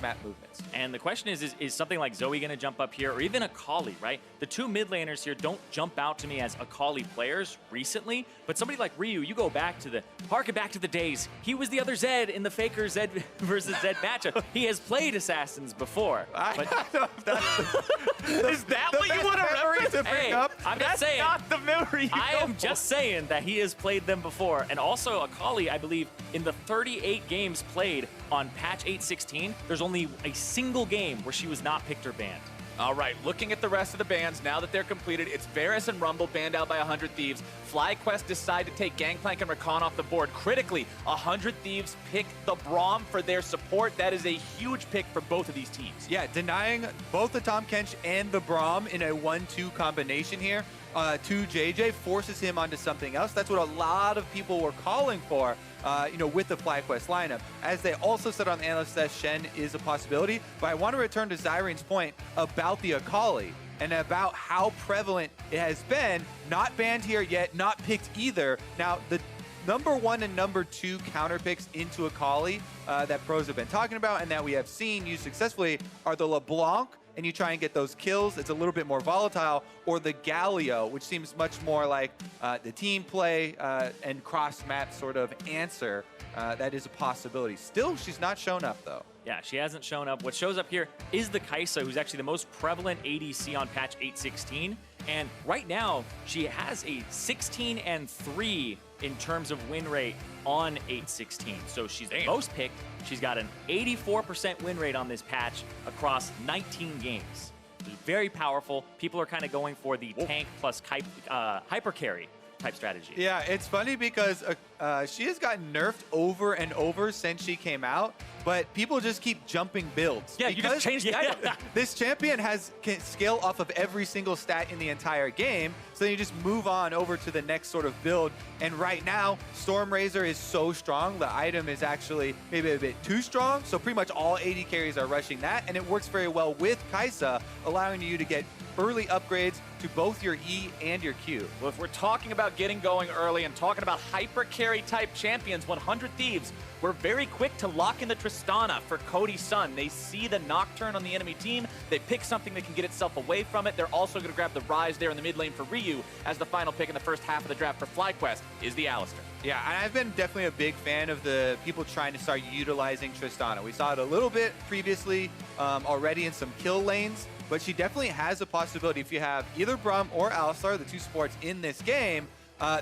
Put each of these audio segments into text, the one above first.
map movements. And the question is something like Zoe going to jump up here, or even Akali, right? The two mid laners here don't jump out to me as Akali players recently, but somebody like Ryu, you go back to harken back to the days. He was the other Zed in the Faker Zed versus Zed matchup. He has played Assassins before. Is that the what you want to Hey, up? I'm just saying. Not the memory. I am just saying that he has played them before. And also Akali, I believe, in the 38 games played on patch 8.16, there's only a single game where she was not picked or banned. All right, looking at the rest of the bans, now that they're completed, it's Varus and Rumble banned out by 100 Thieves. FlyQuest decide to take Gangplank and Rakan off the board. Critically, 100 Thieves pick the Braum for their support. That is a huge pick for both of these teams. Yeah, denying both the Tahm Kench and the Braum in a 1-2 combination here to JayJ forces him onto something else. That's what a lot of people were calling for, with the FlyQuest lineup. As they also said on the analyst that Shen is a possibility, but I want to return to Zyrene's point about the Akali and about how prevalent it has been. Not banned here yet, not picked either. Now, the number 1 and number 2 counter picks into Akali that pros have been talking about and that we have seen used successfully are the LeBlanc, and you try and get those kills. It's a little bit more volatile, or the Galio, which seems much more like the team play and cross-map sort of answer. That is a possibility. Still, she's not shown up, though. Yeah, she hasn't shown up. What shows up here is the Kaisa, who's actually the most prevalent ADC on patch 8.16. And right now, she has a 16-3 in terms of win rate on 8.16. So she's the most picked. She's got an 84% win rate on this patch across 19 games. It's very powerful. People are kind of going for the tank plus hyper carry type strategy. Yeah, it's funny because she has gotten nerfed over and over since she came out, but people just keep jumping builds. Yeah, you just changed the item. This champion can scale off of every single stat in the entire game, so then you just move on over to the next sort of build. And right now, Storm Razor is so strong, the item is actually maybe a bit too strong, so pretty much all AD carries are rushing that, and it works very well with Kaisa, allowing you to get early upgrades to both your E and your Q. Well, if we're talking about getting going early and talking about hyper carry type champions, 100 Thieves were very quick to lock in the Tristana for Cody Sun. They see the Nocturne on the enemy team. They pick something that can get itself away from it. They're also going to grab the Ryze there in the mid lane for Ryu, as the final pick in the first half of the draft for FlyQuest is the Alistar. Yeah, and I've been definitely a big fan of the people trying to start utilizing Tristana. We saw it a little bit previously already in some kill lanes, but she definitely has a possibility. If you have either Braum or Alistar, the two supports in this game,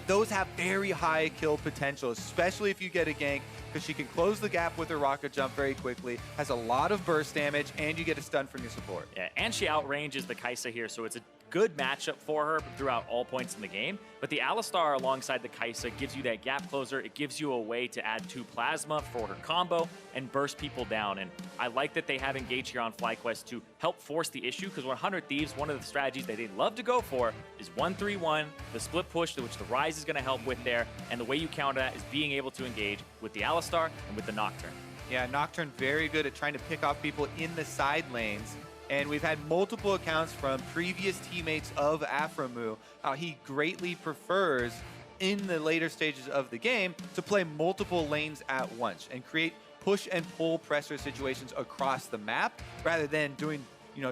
those have very high kill potential, especially if you get a gank, because she can close the gap with her rocket jump very quickly, has a lot of burst damage, and you get a stun from your support. Yeah, and she outranges the Kaisa here, so it's a good matchup for her throughout all points in the game. But the Alistar alongside the Kaisa gives you that gap closer. It gives you a way to add 2 plasma for her combo and burst people down. And I like that they have engaged here on FlyQuest to help force the issue, because 100 Thieves, one of the strategies that they love to go for is 1-3-1, the split push, which the Ryze is going to help with there. And the way you counter that is being able to engage with the Alistar and with the Nocturne. Yeah, Nocturne very good at trying to pick off people in the side lanes. And we've had multiple accounts from previous teammates of Aphromoo how he greatly prefers in the later stages of the game to play multiple lanes at once and create push and pull pressure situations across the map rather than doing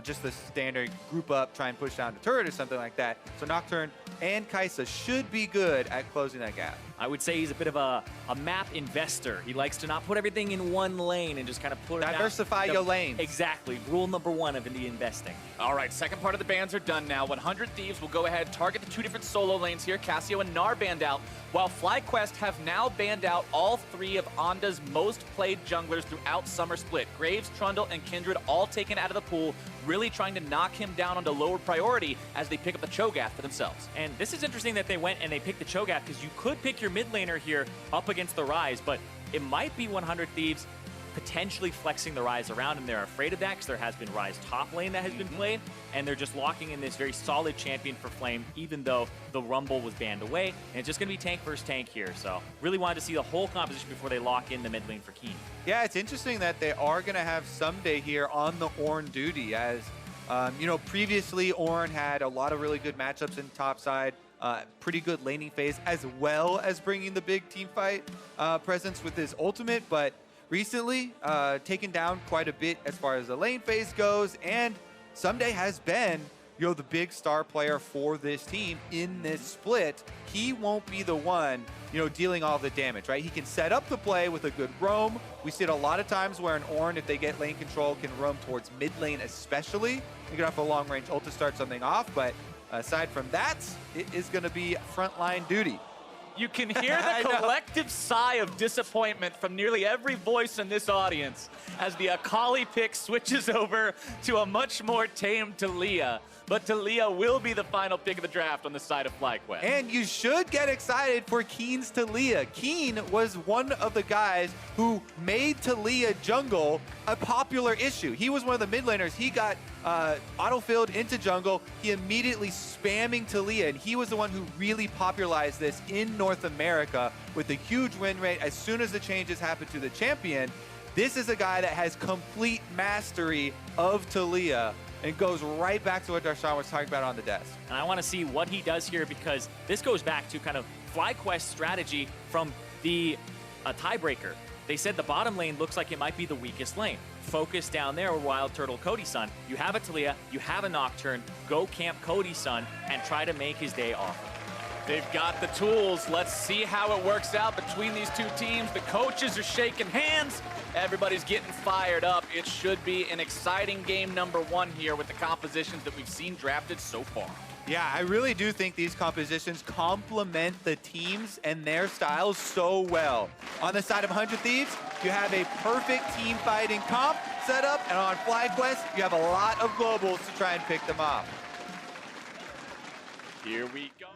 just the standard group up, try and push down the turret or something like that. So Nocturne and Kaisa should be good at closing that gap. I would say he's a bit of a map investor. He likes to not put everything in one lane and just kind of put it diversify your lanes. Exactly. Rule number 1 of the investing. All right, second part of the bans are done now. 100 Thieves will go ahead, target the 2 different solo lanes here. Cassio and Gnar banned out, while FlyQuest have now banned out all 3 of Onda's most played junglers throughout Summer Split. Graves, Trundle, and Kindred all taken out of the pool, really trying to knock him down onto lower priority as they pick up the Cho'Gath for themselves. And this is interesting that they went and they picked the Cho'Gath, because you could pick your mid laner here up against the Ryze, but it might be 100 Thieves potentially flexing the Ryze around, and they're afraid of that because there has been Ryze top lane that has been played, and they're just locking in this very solid champion for Flame, even though the Rumble was banned away, and it's just going to be tank versus tank here. So really wanted to see the whole composition before they lock in the mid lane for Keane. Yeah, it's interesting that they are going to have Ssumday here on the Ornn duty, as previously Ornn had a lot of really good matchups in topside, pretty good laning phase, as well as bringing the big team fight presence with his ultimate. But recently, taken down quite a bit as far as the lane phase goes, and Ssumday has been, you know, the big star player for this team in this split. He won't be the one, you know, dealing all the damage, right? He can set up the play with a good roam. We see it a lot of times where an Ornn, if they get lane control, can roam towards mid lane especially. You get off a long range ult to start something off, but aside from that, it is going to be frontline duty. You can hear the collective sigh of disappointment from nearly every voice in this audience as the Akali pick switches over to a much more tame Taliyah. But Taliyah will be the final pick of the draft on the side of FlyQuest. And you should get excited for Keane's Taliyah. Keane was one of the guys who made Taliyah jungle a popular issue. He was one of the mid laners. He got autofilled into jungle. He immediately spamming Taliyah, and he was the one who really popularized this in North America with a huge win rate as soon as the changes happened to the champion. This is a guy that has complete mastery of Taliyah and goes right back to what Darshan was talking about on the desk. And I want to see what he does here, because this goes back to kind of FlyQuest's strategy from the tiebreaker. They said the bottom lane looks like it might be the weakest lane. Focus down there with WildTurtle Cody Sun. You have a Taliyah, you have a Nocturne, go camp Cody Sun and try to make his day off. They've got the tools. Let's see how it works out between these two teams. The coaches are shaking hands. Everybody's getting fired up. It should be an exciting game number one here with the compositions that we've seen drafted so far. Yeah, I really do think these compositions complement the teams and their styles so well. On the side of 100 Thieves, you have a perfect team fighting comp set up, and on FlyQuest, you have a lot of globals to try and pick them off. Here we go.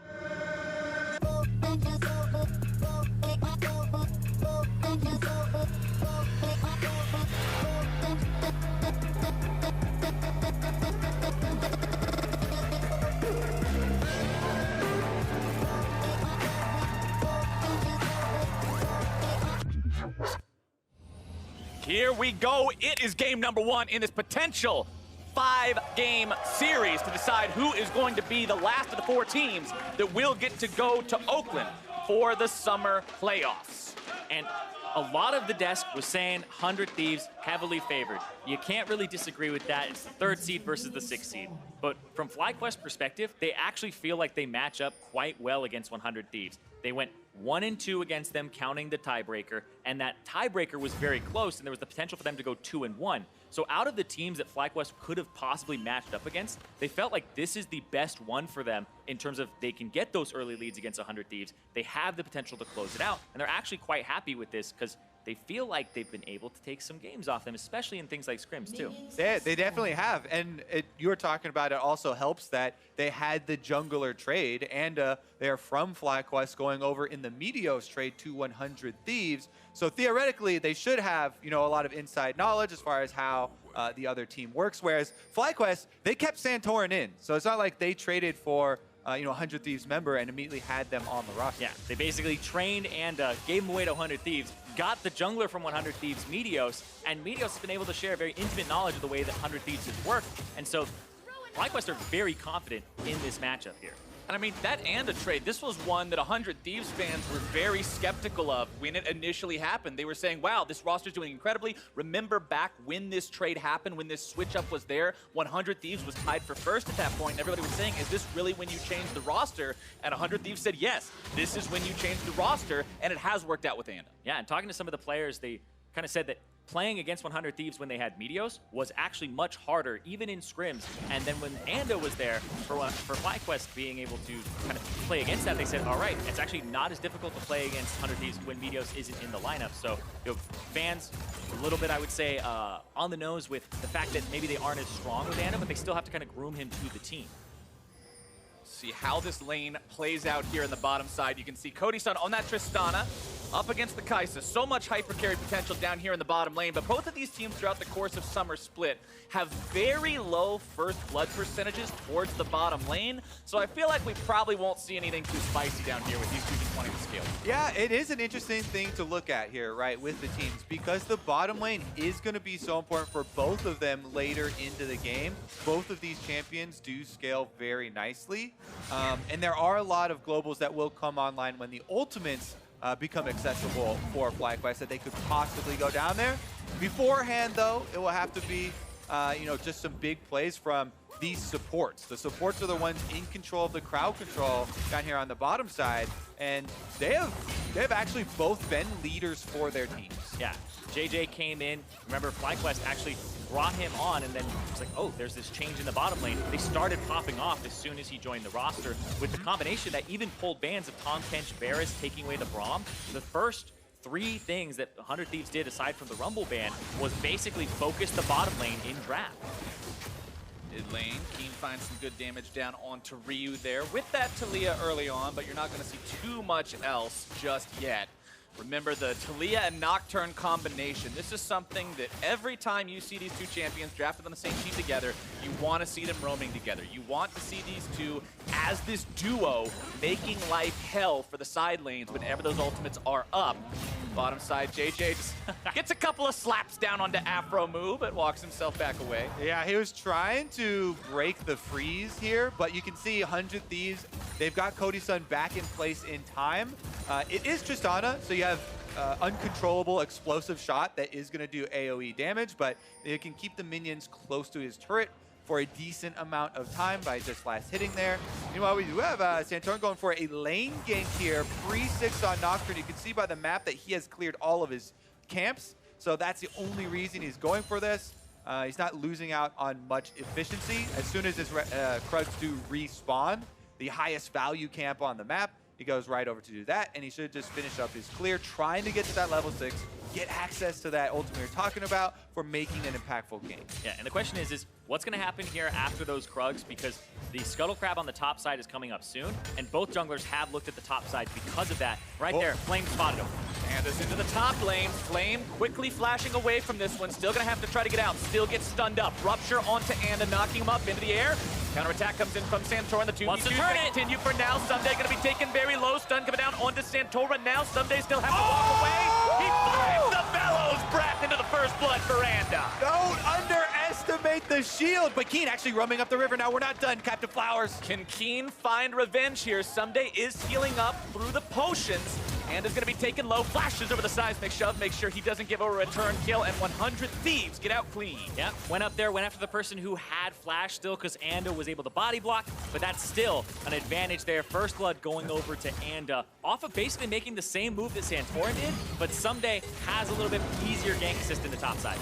Here we go. It is game number one in this potential 5-game series to decide who is going to be the last of the 4 teams that will get to go to Oakland for the summer playoffs. And a lot of the desk was saying 100 Thieves heavily favored. You can't really disagree with that. It's the 3rd seed versus the 6th seed. But from FlyQuest perspective, they actually feel like they match up quite well against 100 Thieves. They went 1-2 against them, counting the tiebreaker, and that tiebreaker was very close, and there was the potential for them to go 2-1. So out of the teams that FlyQuest could have possibly matched up against, they felt like this is the best one for them in terms of they can get those early leads against 100 Thieves. They have the potential to close it out, and they're actually quite happy with this because they feel like they've been able to take some games off them, especially in things like scrims too. They definitely have, and you were talking about it also helps that they had the jungler trade, and they're from FlyQuest going over in the Meteos trade to 100 Thieves. So theoretically, they should have, you know, a lot of inside knowledge as far as how the other team works. Whereas FlyQuest, they kept Santorin in, so it's not like they traded for 100 Thieves member and immediately had them on the roster. Yeah, they basically trained and gave them away to 100 Thieves, got the jungler from 100 Thieves, Meteos, and Meteos has been able to share very intimate knowledge of the way that 100 Thieves has worked. And so FlyQuest are very confident in this matchup here. And I mean, that and a trade, this was one that 100 Thieves fans were very skeptical of when it initially happened. They were saying, wow, this roster's doing incredibly. Remember back when this trade happened, when this switch up was there, 100 Thieves was tied for first at that point, and everybody was saying, is this really when you change the roster? And 100 Thieves said, yes, this is when you change the roster, and it has worked out with Anda. Yeah, and talking to some of the players, they kind of said that playing against 100 Thieves when they had Meteos was actually much harder, even in scrims. And then when Anda was there, for FlyQuest being able to kind of play against that, they said, all right, it's actually not as difficult to play against 100 Thieves when Meteos isn't in the lineup. So, fans, a little bit, I would say, on the nose with the fact that maybe they aren't as strong with Anda, but they still have to kind of groom him to the team. See how this lane plays out here in the bottom side. You can see Cody Sun on that Tristana up against the Kaisa. So much hyper carry potential down here in the bottom lane, but both of these teams throughout the course of Summer Split have very low first blood percentages towards the bottom lane, so I feel like we probably won't see anything too spicy down here with these two just wanting to scale. Yeah, it is an interesting thing to look at here, right, with the teams, because the bottom lane is going to be so important for both of them later into the game. Both of these champions do scale very nicely, and there are a lot of globals that will come online when the ultimates become accessible for FlyQuest, that they could possibly go down there. Beforehand, though, it will have to be, you know, just some big plays from these supports. The supports are the ones in control of the crowd control down here on the bottom side, and they have actually both been leaders for their teams. Yeah, JayJ came in. Remember, FlyQuest actually brought him on, and then it's like, oh, there's this change in the bottom lane. They started popping off as soon as he joined the roster with the combination that even pulled bans of Tahm Kench, Varus taking away the Braum. The first 3 things that 100 Thieves did aside from the Rumble ban was basically focus the bottom lane in draft. Mid lane, Keane finds some good damage down onto Ryu there with that Taliyah early on, but you're not going to see too much else just yet. Remember the Taliyah and Nocturne combination. This is something that every time you see these two champions drafted on the same team together, you want to see them roaming together. You want to see these two as this duo making life hell for the side lanes whenever those ultimates are up. Bottom side, JayJ just gets a couple of slaps down onto Aphromoo, but walks himself back away. Yeah, he was trying to break the freeze here, but you can see 100 Thieves, they've got Cody Sun back in place in time. It is Tristana, so you have uncontrollable explosive shot that is going to do AoE damage, but it can keep the minions close to his turret for a decent amount of time by just last hitting there. Meanwhile, we do have Santorin going for a lane gank here, pre-6 on Nocturne. You can see by the map that he has cleared all of his camps, so that's the only reason he's going for this. He's not losing out on much efficiency. As soon as his Krugs do respawn, the highest value camp on the map, he goes right over to do that, and he should just finish up his clear, trying to get to that level 6, get access to that ultimate you're talking about for making an impactful game. Yeah, and the question is what's going to happen here after those Krugs? Because the Scuttle Crab on the top side is coming up soon, and both junglers have looked at the top side because of that. Right there, Flame spotted him. And is into the top lane. Flame quickly flashing away from this one. Still going to have to try to get out. Still gets stunned up. Rupture onto Anda, knocking him up into the air. Counterattack comes in from Santorin. The 2v2 continue for now. Ssumday going to be taken very low. Stun coming down onto Santorin now. Ssumday still has to walk away. He finds the bellows breath into the first blood for Anda. Don't underestimate the shield, but Keane actually roaming up the river now. We're not done, Captain Flowers. Can Keane find revenge here? Ssumday is healing up through the potions. And is going to be taken low, flashes over the seismic shove, make sure he doesn't give a return kill, and 100 Thieves get out clean. Yeah, went up there, went after the person who had flash still because Anda was able to body block, but that's still an advantage there. First blood going over to Anda, off of basically making the same move that Santorin did, but Ssumday has a little bit easier gank assist in the top side.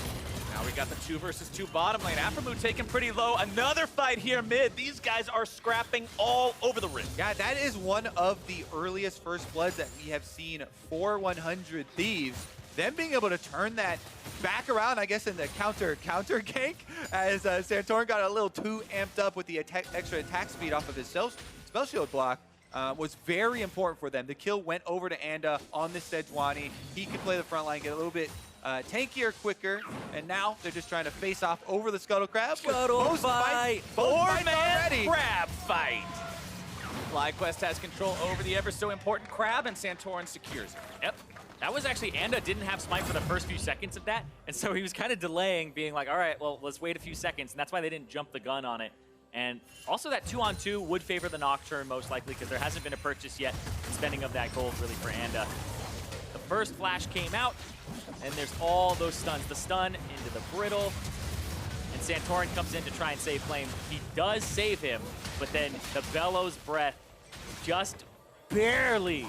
Now we got the 2 versus 2 bottom lane. Aphromoo taken pretty low. Another fight here mid. These guys are scrapping all over the ring. Yeah, that is one of the earliest first bloods that we have seen for 100 Thieves. Them being able to turn that back around, I guess, in the counter gank, as Santorin got a little too amped up with the extra attack speed off of his spell shield block. Was very important for them. The kill went over to Anda on the Sejuani. He could play the front line, get a little bit tankier, quicker, and now they're just trying to face off over the Scuttle Crab. Scuttle fight! Four-man crab fight! FlyQuest has control over the ever so important crab, and Santorin secures it. Yep. That was actually, Anda didn't have smite for the first few seconds of that, and so he was kind of delaying, being like, all right, well, let's wait a few seconds, and that's why they didn't jump the gun on it. And also that 2-on-2 would favor the Nocturne most likely, because there hasn't been a purchase yet. Spending of that gold really for Anda. The first flash came out, and there's all those stuns. The stun into the brittle, and Santorin comes in to try and save Flame. He does save him, but then the Bellows Breath just barely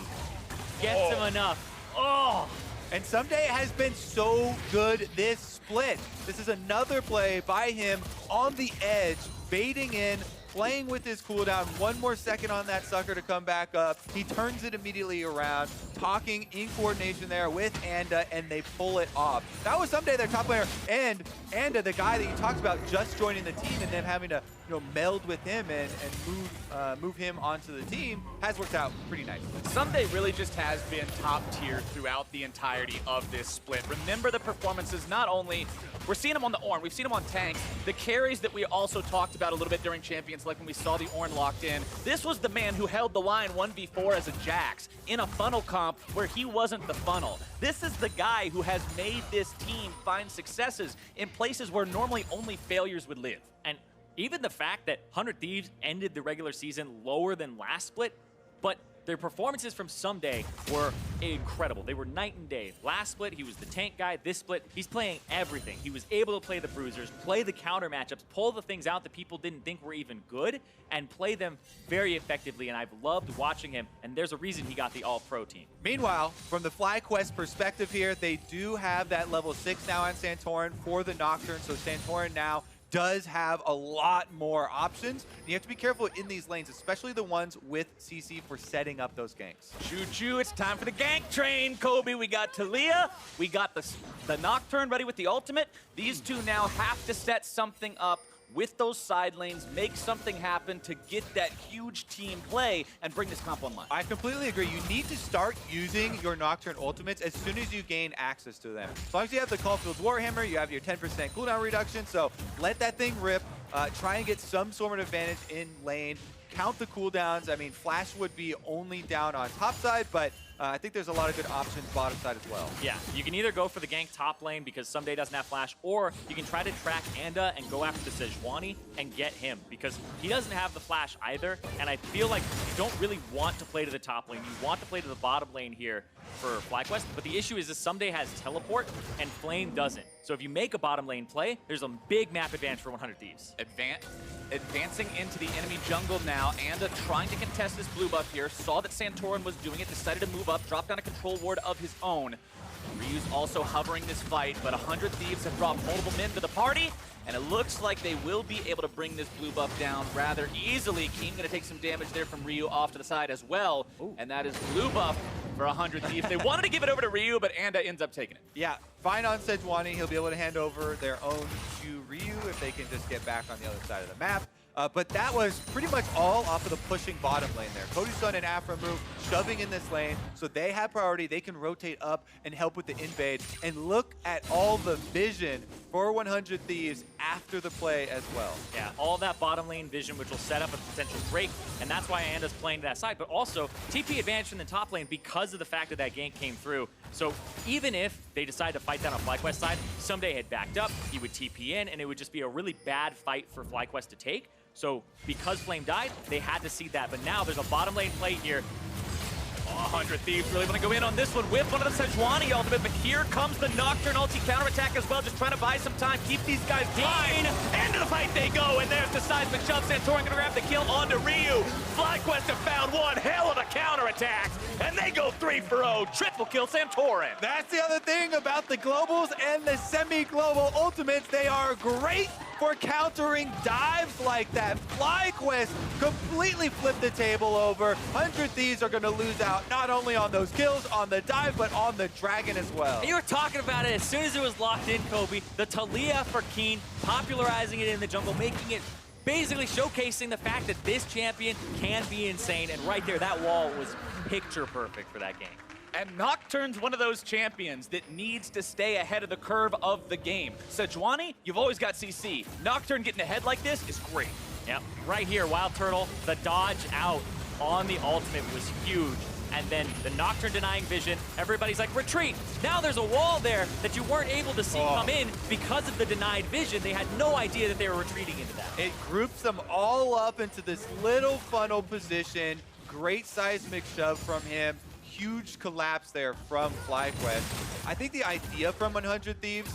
gets him enough. Oh! And Ssumday has been so good this split. This is another play by him on the edge, baiting in, playing with his cooldown. 1 more second on that sucker to come back up. He turns it immediately around, talking in coordination there with Anda, and they pull it off. That was Ssumday, their top player, and Anda, the guy that you talked about just joining the team and then having to meld with him and move him onto the team, has worked out pretty nicely. Ssumday really just has been top tier throughout the entirety of this split. Remember the performances, not only, we're seeing him on the Ornn, we've seen him on tanks, the carries that we also talked about a little bit during Champions, like when we saw the Ornn locked in. This was the man who held the line 1v4 as a Jax in a funnel comp where he wasn't the funnel. This is the guy who has made this team find successes in places where normally only failures would live. And even the fact that 100 Thieves ended the regular season lower than last split, but their performances from Ssumday were incredible. They were night and day. Last split, he was the tank guy. This split, he's playing everything. He was able to play the bruisers, play the counter matchups, pull the things out that people didn't think were even good, and play them very effectively, and I've loved watching him, and there's a reason he got the All-Pro team. Meanwhile, from the FlyQuest perspective here, they do have that level 6 now on Santorin for the Nocturne, so Santorin now does have a lot more options. And you have to be careful in these lanes, especially the ones with CC for setting up those ganks. Choo-choo, it's time for the gank train, Kobe. We got Taliyah, we got the Nocturne ready with the ultimate. These two now have to set something up with those side lanes, make something happen to get that huge team play and bring this comp online. I completely agree. You need to start using your Nocturne ultimates as soon as you gain access to them. As long as you have the Caulfield's Warhammer, you have your 10% cooldown reduction, so let that thing rip. Try and get some sort of advantage in lane. Count the cooldowns. I mean, Flash would be only down on top side, but I think there's a lot of good options bottom side as well. Yeah, you can either go for the gank top lane because Ssumday doesn't have Flash, or you can try to track Anda and go after the Sejuani and get him because he doesn't have the Flash either, and I feel like you don't really want to play to the top lane. You want to play to the bottom lane here for FlyQuest, but the issue is that Ssumday has teleport and Flame doesn't. So if you make a bottom lane play, there's a big map advantage for 100 Thieves. Advancing into the enemy jungle now, Anda trying to contest this blue buff here, saw that Santorin was doing it, decided to move up, drop down a control ward of his own. Ryu's also hovering this fight, but 100 Thieves have brought multiple men to the party, and it looks like they will be able to bring this blue buff down rather easily. Keane gonna take some damage there from Ryu off to the side as well, and that is blue buff for 100 Thieves. They wanted to give it over to Ryu, but Anda ends up taking it. Yeah, fine on Sejuani. He'll be able to hand over their own to Ryu if they can just get back on the other side of the map. But that was pretty much all off of the pushing bottom lane there. Cody Sun and Aphromoo shoving in this lane, so they have priority. They can rotate up and help with the invade. And look at all the vision for 100 Thieves after the play as well. Yeah, all that bottom lane vision, which will set up a potential break, and that's why Anda's playing to that side. But also, TP advantage from the top lane because of the fact that that gank came through. So even if they decide to fight that on FlyQuest side, Ssumday had backed up, he would TP in, and it would just be a really bad fight for FlyQuest to take. So because Flame died, they had to see that. But now there's a bottom lane play here. 100 Thieves really want to go in on this one with one of the Sejuani ultimate, but here comes the Nocturne ulti counterattack as well, just trying to buy some time, keep these guys blind. Into the fight they go, and there's the seismic shove. Santorin gonna grab the kill onto Ryu. FlyQuest have found one hell of a counterattack, and they go 3-for-0, triple kill Santorin. That's the other thing about the globals and the semi-global ultimates. They are great for countering dives like that. FlyQuest completely flipped the table over. 100 Thieves are going to lose out not only on those kills, on the dive, but on the dragon as well. You were talking about it as soon as it was locked in, Kobe. The Taliyah for Keane, popularizing it in the jungle, making it basically showcasing the fact that this champion can be insane. And right there, that wall was picture perfect for that game. And Nocturne's one of those champions that needs to stay ahead of the curve of the game. Sejuani, you've always got CC. Nocturne getting ahead like this is great. Yep, right here, WildTurtle, the dodge out on the ultimate was huge. And then the Nocturne denying vision, everybody's like, retreat. Now there's a wall there that you weren't able to see come in because of the denied vision. They had no idea that they were retreating into that. It groups them all up into this little funnel position. Great seismic shove from him. Huge collapse there from FlyQuest. I think the idea from 100 Thieves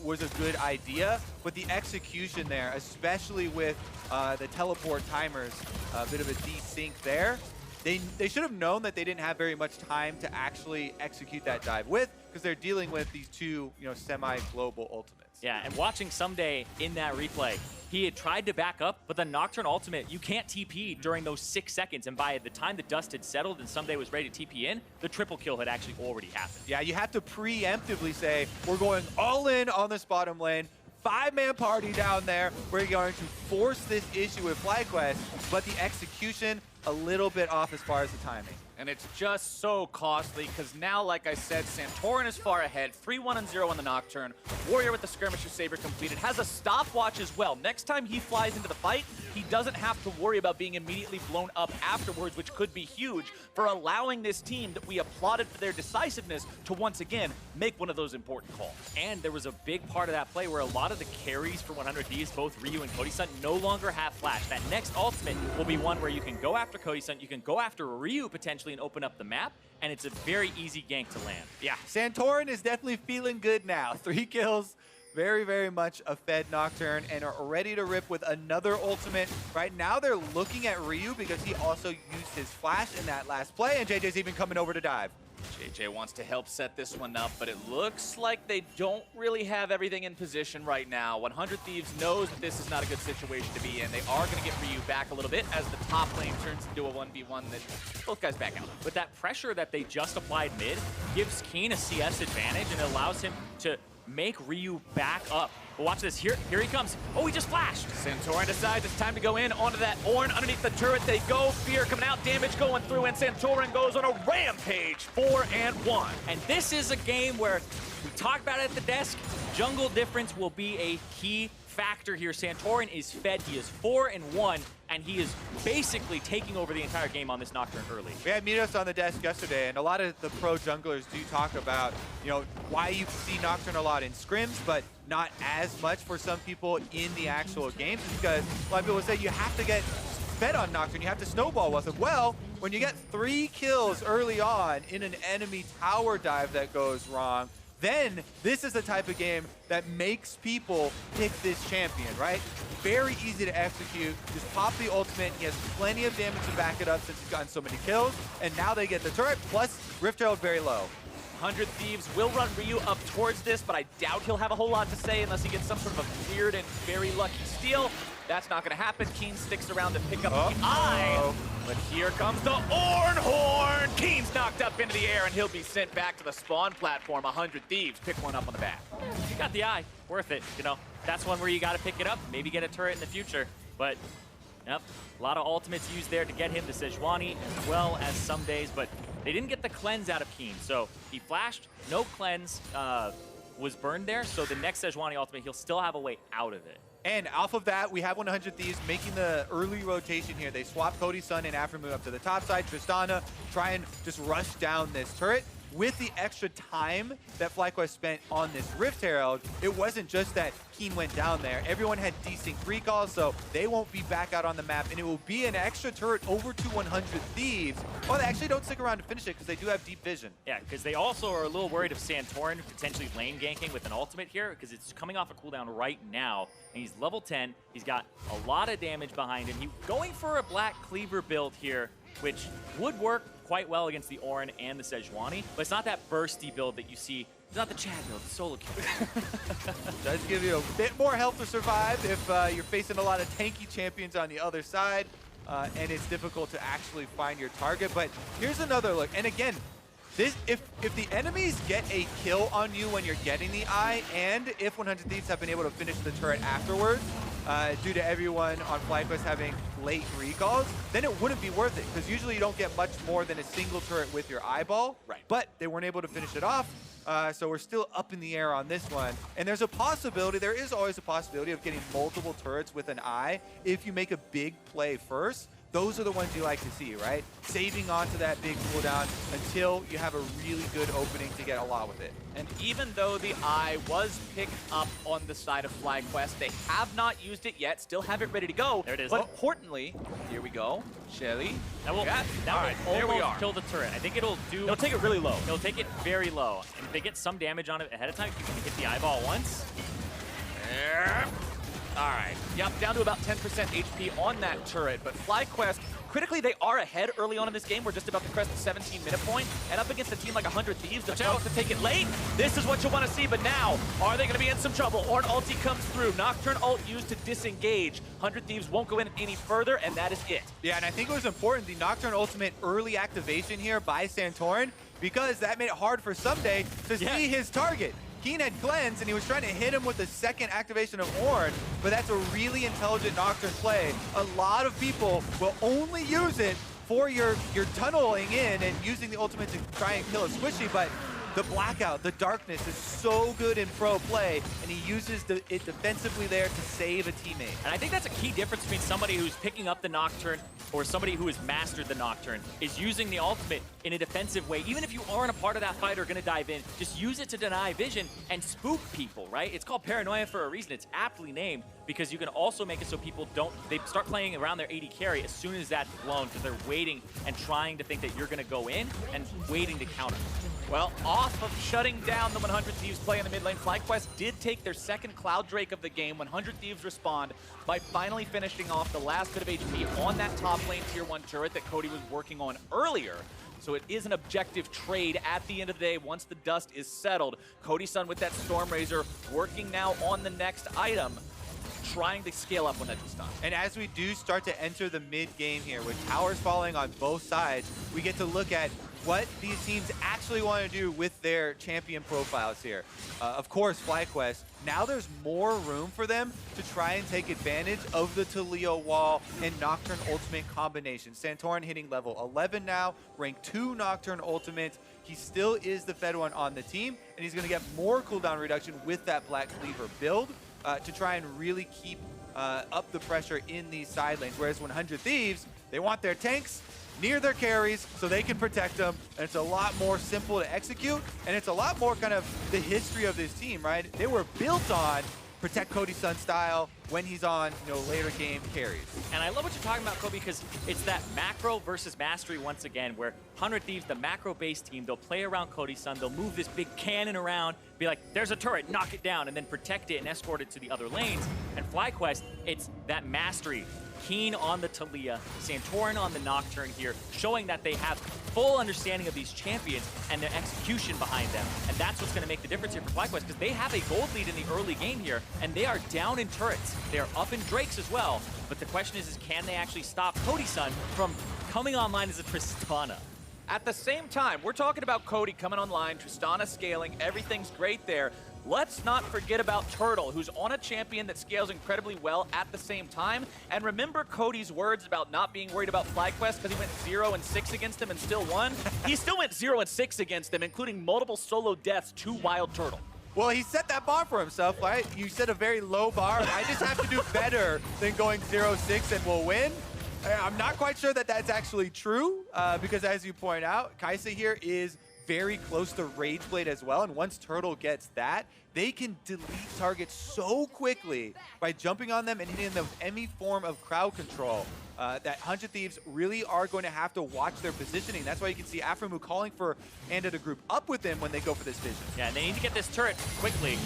was a good idea, but the execution there, especially with the teleport timers, a bit of a desync there. They should have known that they didn't have very much time to actually execute that dive with, because they're dealing with these two, semi-global ultimates. Yeah, and watching Ssumday in that replay, he had tried to back up, but the Nocturne ultimate, you can't TP during those 6 seconds, and by the time the dust had settled and Ssumday was ready to TP in, the triple kill had actually already happened. Yeah, you have to preemptively say, we're going all in on this bottom lane, 5-man party down there, we're going to force this issue with FlyQuest, but the execution, a little bit off as far as the timing. And it's just so costly because now, like I said, Santorin is far ahead. 3-1-0 on the Nocturne. Warrior with the Skirmisher Saber completed. Has a stopwatch as well. Next time he flies into the fight, he doesn't have to worry about being immediately blown up afterwards, which could be huge for allowing this team that we applauded for their decisiveness to once again make one of those important calls. And there was a big part of that play where a lot of the carries for 100 Thieves, both Ryu and Cody Sun, no longer have Flash. That next ultimate will be one where you can go after Cody Sun, you can go after Ryu potentially, especially, and open up the map, and it's a very easy gank to land. Yeah, Santorin is definitely feeling good now. 3 kills, very, very much a fed Nocturne, and are ready to rip with another ultimate. Right now, they're looking at Ryu because he also used his flash in that last play, and JJ's even coming over to dive. JayJ wants to help set this one up, but it looks like they don't really have everything in position right now. 100 Thieves knows that this is not a good situation to be in. They are going to get Ryu back a little bit as the top lane turns into a 1v1 that both guys back out. But that pressure that they just applied mid gives Keane a CS advantage, and it allows him to make Ryu back up. But watch this, here he comes. Oh, he just flashed. Santorin decides it's time to go in onto that Ornn. Underneath the turret they go, fear coming out, damage going through, and Santorin goes on a rampage, 4-1. And this is a game where we talked about it at the desk. Jungle difference will be a key factor here. Santorin is fed, he is 4-1, and he is basically taking over the entire game on this Nocturne early. We had Mitos on the desk yesterday, and a lot of the pro junglers do talk about, you know, why you see Nocturne a lot in scrims, but not as much for some people in the actual games, because a lot of people say you have to get fed on Nocturne, you have to snowball with it. Well, when you get 3 kills early on in an enemy tower dive that goes wrong, then this is the type of game that makes people pick this champion, right? Very easy to execute. Just pop the ultimate. He has plenty of damage to back it up since he's gotten so many kills. And now they get the turret, plus Rift Herald very low. 100 Thieves will run Ryu up towards this, but I doubt he'll have a whole lot to say unless he gets some sort of a weird and very lucky steal. That's not going to happen. Keane sticks around to pick up the eye. But here comes the Ornn horn. Keane's knocked up into the air, and he'll be sent back to the spawn platform. 100 Thieves pick one up on the back. You got the eye. Worth it. You know, that's one where you got to pick it up. Maybe get a turret in the future. But, yep, a lot of ultimates used there to get him the Sejuani as well as Ssumdays. But they didn't get the cleanse out of Keane. So he flashed. No cleanse was burned there. So the next Sejuani ultimate, he'll still have a way out of it. And off of that, we have 100 Thieves making the early rotation here. They swap Cody Sun and Aphromoo up to the top side. Tristana try and just rush down this turret. With the extra time that FlyQuest spent on this Rift Herald, it wasn't just that Keane went down there. Everyone had decent recalls, so they won't be back out on the map, and it will be an extra turret over to 100 Thieves. Well, they actually don't stick around to finish it because they do have deep vision. Yeah, because they also are a little worried of Santorin potentially lane ganking with an ultimate here, because it's coming off a cooldown right now, and he's level 10. He's got a lot of damage behind him. He's going for a Black Cleaver build here, which would work quite well against the Ornn and the Sejuani, but it's not that bursty build that you see. It's not the Chad build, it's solo kill. Does give you a bit more health to survive if you're facing a lot of tanky champions on the other side, and it's difficult to actually find your target. But here's another look, and again, this, if the enemies get a kill on you when you're getting the eye, and if 100 Thieves have been able to finish the turret afterwards, due to everyone on FlyQuest having late recalls, then it wouldn't be worth it, because usually you don't get much more than a single turret with your eyeball. Right. But they weren't able to finish it off, so we're still up in the air on this one. And there's a possibility, there is always a possibility of getting multiple turrets with an eye if you make a big play first. Those are the ones you like to see, right? Saving onto that big cooldown until you have a really good opening to get a lot with it. And even though the eye was picked up on the side of FlyQuest, they have not used it yet, still have it ready to go. There it is. But importantly, here we go. Shelly. That will, there we are. Kill the turret. I think it'll do... It'll take it really low. It'll take it very low. And if they get some damage on it ahead of time, you can hit the eyeball once. All right. Yep, down to about 10% HP on that turret. But FlyQuest, critically, they are ahead early on in this game. We're just about to crest the 17-minute point. And up against a team like 100 Thieves, they're about to take it late. This is what you want to see. But now, are they going to be in some trouble? Ornn ulti comes through. Nocturne ult used to disengage. 100 Thieves won't go in any further, and that is it. Yeah, and I think it was important, the Nocturne ultimate early activation here by Santorin, because that made it hard for Ssumday to see his target. Keane had cleansed, and he was trying to hit him with the second activation of Ornn, but that's a really intelligent Nocturne play. A lot of people will only use it for your tunneling in and using the ultimate to try and kill a squishy, but the blackout, the darkness is so good in pro play, and he uses it defensively there to save a teammate. And I think that's a key difference between somebody who's picking up the Nocturne or somebody who has mastered the Nocturne, is using the ultimate in a defensive way. Even if you aren't a part of that fight or going to dive in, just use it to deny vision and spook people, right? It's called paranoia for a reason. It's aptly named because you can also make it so people they start playing around their AD carry as soon as that's blown because they're waiting and trying to think that you're going to go in and waiting to counter. Well, off of shutting down the 100 Thieves play in the mid lane, FlyQuest did take their second Cloud Drake of the game. 100 Thieves respond by finally finishing off the last bit of HP on that top lane tier 1 turret that Cody was working on earlier. So it is an objective trade at the end of the day once the dust is settled. Cody Sun with that Storm Razor working now on the next item, trying to scale up when that is done. And as we do start to enter the mid game here, with towers falling on both sides, we get to look at what these teams actually want to do with their champion profiles here. Of course, FlyQuest, now there's more room for them to try and take advantage of the Taliyah wall and Nocturne ultimate combination. Santorin hitting level 11 now, rank 2 Nocturne ultimate. He still is the fed one on the team, and he's going to get more cooldown reduction with that Black Cleaver build to try and really keep up the pressure in these side lanes. Whereas 100 Thieves, they want their tanks near their carries so they can protect them, and it's a lot more simple to execute, and it's a lot more kind of the history of this team, right? They were built on protect Cody Sun style when he's on, later game carries. And I love what you're talking about, Kobe, because it's that macro versus mastery once again, where 100 Thieves, the macro-based team, they'll play around Cody Sun, they'll move this big cannon around, be like, there's a turret, knock it down, and then protect it and escort it to the other lanes. And FlyQuest, it's that mastery. Keane on the Taliyah, Santorin on the Nocturne here, showing that they have full understanding of these champions and their execution behind them. And that's what's going to make the difference here for FlyQuest, because they have a gold lead in the early game here, and they are down in turrets. They are up in Drakes as well. But the question is can they actually stop Cody Sun from coming online as a Tristana? At the same time, we're talking about Cody coming online, Tristana scaling, everything's great there. Let's not forget about Turtle, who's on a champion that scales incredibly well at the same time. And remember Cody's words about not being worried about FlyQuest because he went 0-6 against them and still won? He still went 0-6 against them, including multiple solo deaths to WildTurtle. Well, he set that bar for himself, right? You set a very low bar. I just have to do better than going 0-6 and we'll win. I'm not quite sure that that's actually true because, as you point out, Kaisa here is very close to Rageblade as well, and once Turtle gets that, they can delete targets so quickly by jumping on them and hitting them with any form of crowd control. That 100 Thieves really are going to have to watch their positioning. That's why you can see Aphromoo calling for Anda to group up with them when they go for this vision. Yeah, and they need to get this turret quickly.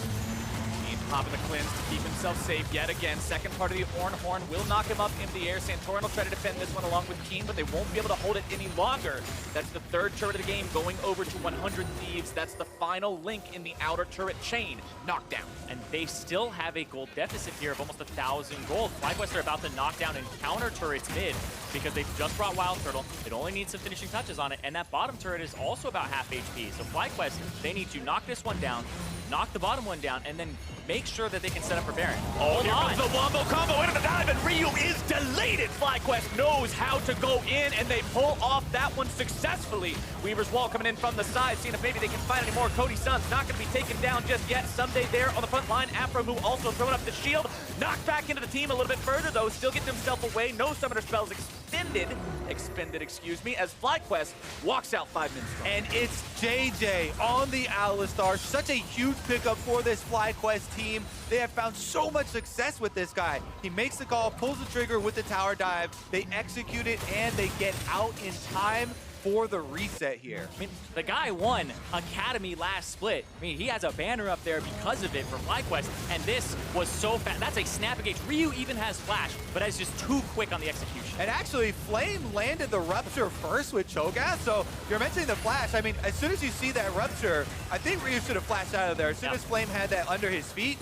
Popping the cleanse to keep himself safe yet again. Second part of the Ornn horn will knock him up in the air. Santorin will try to defend this one along with Keane, but they won't be able to hold it any longer. That's the third turret of the game going over to 100 Thieves. That's the final link in the outer turret chain. Knockdown. And they still have a gold deficit here of almost 1,000 gold. FlyQuest are about to knock down and counter turrets mid because they've just brought WildTurtle. It only needs some finishing touches on it, and that bottom turret is also about half HP. So FlyQuest, they need to knock this one down, knock the bottom one down, and then make sure that they can set up for Baron. Oh, here comes the wombo combo into the dive, and Ryu is deleted. FlyQuest knows how to go in, and they pull off that one successfully. Weaver's Wall coming in from the side, seeing if maybe they can find any more. Cody Sun's not going to be taken down just yet. Ssumday there on the front line. Aphromoo also throwing up the shield. Knocked back into the team a little bit further, though. Still getting himself away. No summoner spells expended, excuse me, as FlyQuest walks out 5 minutes ago. And it's JayJ on the Alistar. Such a huge pickup for this FlyQuest team. They have found so much success with this guy. He makes the call, pulls the trigger with the tower dive. They execute it, and they get out in time for the reset here. I mean, the guy won Academy last split. I mean, he has a banner up there because of it for FlyQuest, and this was so fast. That's a snap engage. Ryu even has flash, but is just too quick on the execution. And actually, Flame landed the Rupture first with Cho'Gath, so you're mentioning the flash. I mean, as soon as you see that Rupture, I think Ryu should have flashed out of there. As soon as Flame had that under his feet,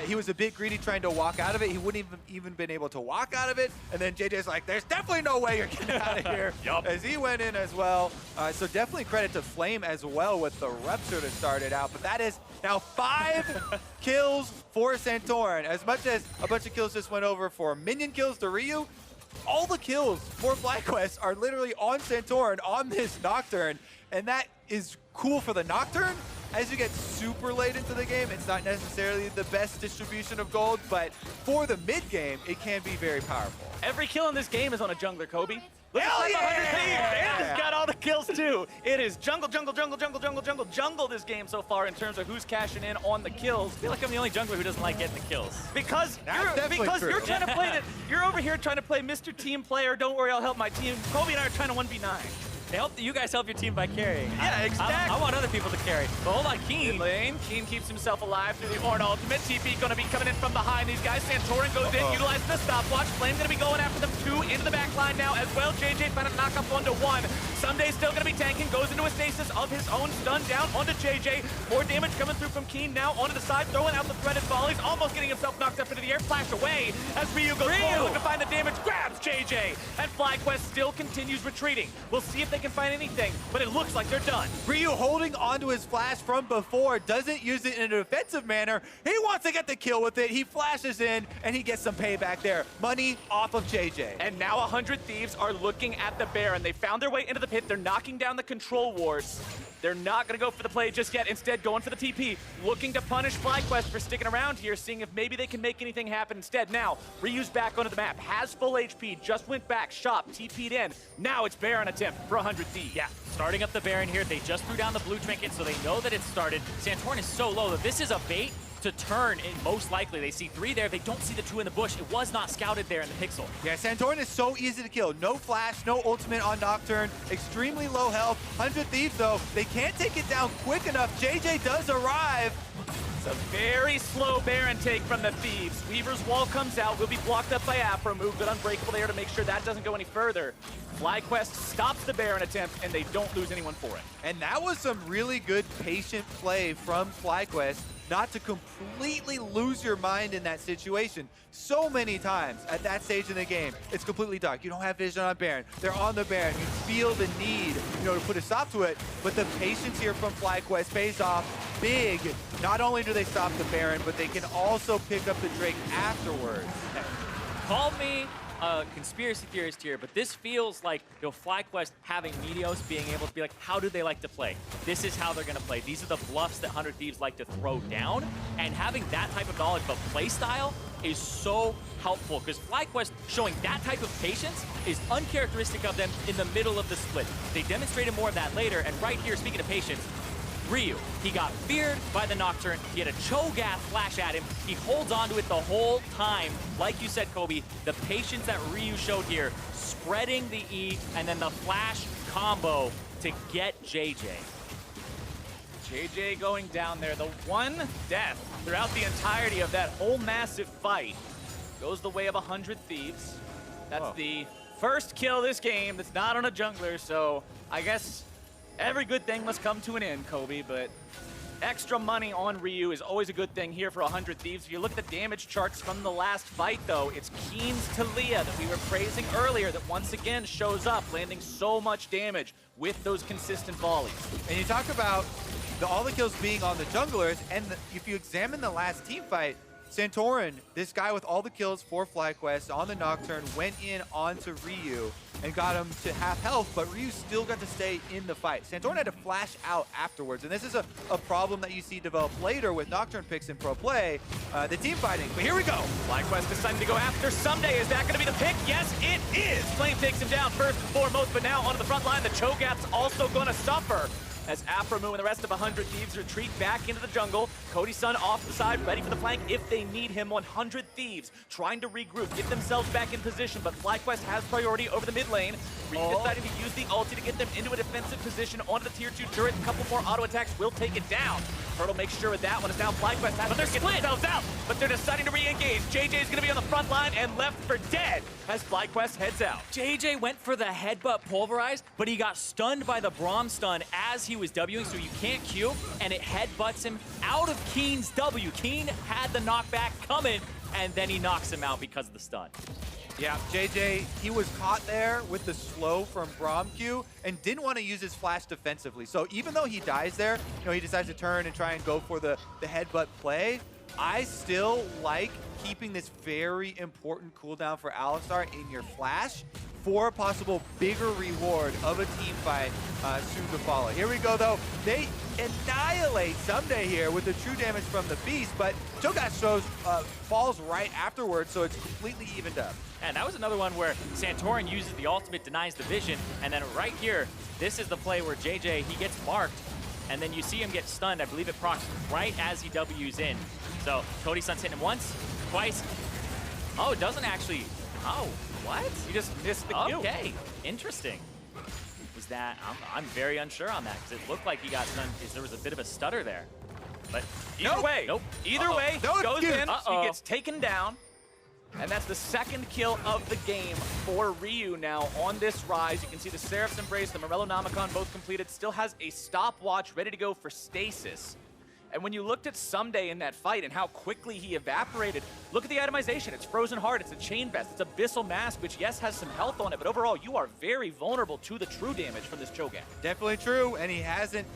he was a bit greedy trying to walk out of it. He wouldn't even been able to walk out of it. And then JJ's like, there's definitely no way you're getting out of here. As he went in as well. So definitely credit to Flame as well with the Rupture to start it out. But that is now 5 kills for Santorin. As much as a bunch of kills just went over for minion kills to Ryu, all the kills for FlyQuest are literally on Santorin, on this Nocturne, and that is cool for the Nocturne. As you get super late into the game, it's not necessarily the best distribution of gold, but for the mid game, it can be very powerful. Every kill in this game is on a jungler, Kobe. Look Hell at yeah! 100 Thieves. And has got all the kills too. It is jungle, jungle, jungle, jungle, jungle, jungle, jungle this game so far in terms of who's cashing in on the kills. I feel like I'm the only jungler who doesn't like getting the kills. Because That's you're true. trying to play you're over here trying to play Mr. Team Player. Don't worry, I'll help my team. Kobe and I are trying to 1v9. You guys help your team by carrying. Yeah, exactly. I want other people to carry. But hold on, Mid Keane. lane, Keane keeps himself alive through the Ornn ultimate. TP gonna be coming in from behind these guys. Santorin goes in, utilizing the stopwatch. Flame gonna be going after them two into the back line now as well. JayJ found a knock up onto one. Ssumday still gonna be tanking, goes into a stasis of his own, stun down onto JayJ. More damage coming through from Keane now onto the side, throwing out the threaded volleys, almost getting himself knocked up into the air. Flash away as Ryu goes forward, looking to find the damage, grabs JayJ. And FlyQuest still continues retreating. We'll see if they can find anything, but it looks like they're done. Ryu holding onto his flash from before, doesn't use it in a defensive manner. He wants to get the kill with it. He flashes in, and he gets some payback there. Money off of JayJ. And now 100 Thieves are looking at the Baron. They found their way into the pit. They're knocking down the control wards. They're not going to go for the play just yet. Instead, going for the TP, looking to punish FlyQuest for sticking around here, seeing if maybe they can make anything happen instead. Now, Ryu's back onto the map, has full HP, just went back, shop, TP'd in. Now it's Baron attempt for 100 Thieves. Yeah, starting up the Baron here. They just threw down the blue trinket, so they know that it's started. Santorin is so low that this is a bait to turn, and most likely they see three there. They don't see the two in the bush. It was not scouted there in the pixel. Yeah, Santorin is so easy to kill. No flash, no ultimate on Nocturne, extremely low health. 100 Thieves, though, they can't take it down quick enough. JayJ does arrive. It's a very slow Baron take from the Thieves. Weaver's wall comes out, will be blocked up by Aphromoo. Good unbreakable there to make sure that doesn't go any further. FlyQuest stops the Baron attempt, and they don't lose anyone for it. And that was some really good patient play from FlyQuest, not to completely lose your mind in that situation. So many times at that stage in the game, it's completely dark. You don't have vision on Baron. They're on the Baron. You feel the need, to put a stop to it. But the patience here from FlyQuest pays off big. Not only do they stop the Baron, but they can also pick up the Drake afterwards. Call me a conspiracy theorist here, but this feels like FlyQuest having Meteos being able to be like, how do they like to play? This is how they're going to play. These are the bluffs that 100 Thieves like to throw down, and having that type of knowledge of play style is so helpful, because FlyQuest showing that type of patience is uncharacteristic of them in the middle of the split. They demonstrated more of that later, and right here, speaking of patience, Ryu, he got feared by the Nocturne. He had a Cho'Gath flash at him. He holds on to it the whole time. Like you said, Kobe, the patience that Ryu showed here, spreading the E and then the flash combo to get JayJ. JayJ going down there. The one death throughout the entirety of that whole massive fight goes the way of 100 Thieves. That's the first kill this game that's not on a jungler, so I guess every good thing must come to an end, Kobe, but extra money on Ryu is always a good thing here for 100 Thieves. If you look at the damage charts from the last fight, though, it's Keane's Taliyah that we were praising earlier that once again shows up, landing so much damage with those consistent volleys. And you talk about all the kills being on the junglers, and if you examine the last team fight, Santorin, this guy with all the kills for FlyQuest on the Nocturne, went in onto Ryu and got him to half health, but Ryu still got to stay in the fight. Santorin had to flash out afterwards, and this is a problem that you see develop later with Nocturne picks in pro play, the team fighting. But here we go. FlyQuest deciding to go after Ssumday. Is that going to be the pick? Yes, it is. Flame takes him down first and foremost, but now onto the front line. The Cho'Gath's also going to suffer as Aphromoo and the rest of 100 Thieves retreat back into the jungle. Cody Sun off the side, ready for the flank if they need him. 100 Thieves trying to regroup, get themselves back in position, but FlyQuest has priority over the mid lane. Ryu deciding to use the ulti to get them into a defensive position onto the tier 2 turret. A couple more auto attacks will take it down. Turtle makes sure with that one is now FlyQuest has to get themselves out, but they're deciding to re-engage. JJ is going to be on the front line and left for dead as FlyQuest heads out. JayJ went for the headbutt pulverize, but he got stunned by the Braum stun as he was Wing, so you can't Q, and it headbutts him out of Keane's W. Keane had the knockback coming, and then he knocks him out because of the stun. Yeah, JayJ, he was caught there with the slow from Braum Q and didn't want to use his flash defensively. So even though he dies there, he decides to turn and try and go for the headbutt play. I still like keeping this very important cooldown for Alistar in your flash for a possible bigger reward of a team fight soon to follow. Here we go, though. They annihilate Ssumday here with the true damage from the Beast, but Cho'Gath falls right afterwards, so it's completely evened up. And that was another one where Santorin uses the ultimate, denies the vision, and then right here, this is the play where JayJ, he gets marked, and then you see him get stunned. I believe it procs right as he W's in. So Cody Sun's hitting him once, twice. Oh, it doesn't actually. Oh, what? You just missed the Q. Okay, interesting. Was that? I'm very unsure on that because it looked like he got stunned. There was a bit of a stutter there. But Either way, Either way, No, goes in, Uh-oh. he gets taken down. And that's the second kill of the game for Ryu now on this Ryze. You can see the Seraph's Embrace, the Morello Nomicon both completed. Still has a stopwatch ready to go for Stasis. And when you looked at Ssumday in that fight and how quickly he evaporated, look at the itemization. It's Frozen Heart, it's a Chain Vest, it's Abyssal Mask, which, yes, has some health on it, but overall, you are very vulnerable to the true damage from this Cho'Gath. Definitely true, and he hasn't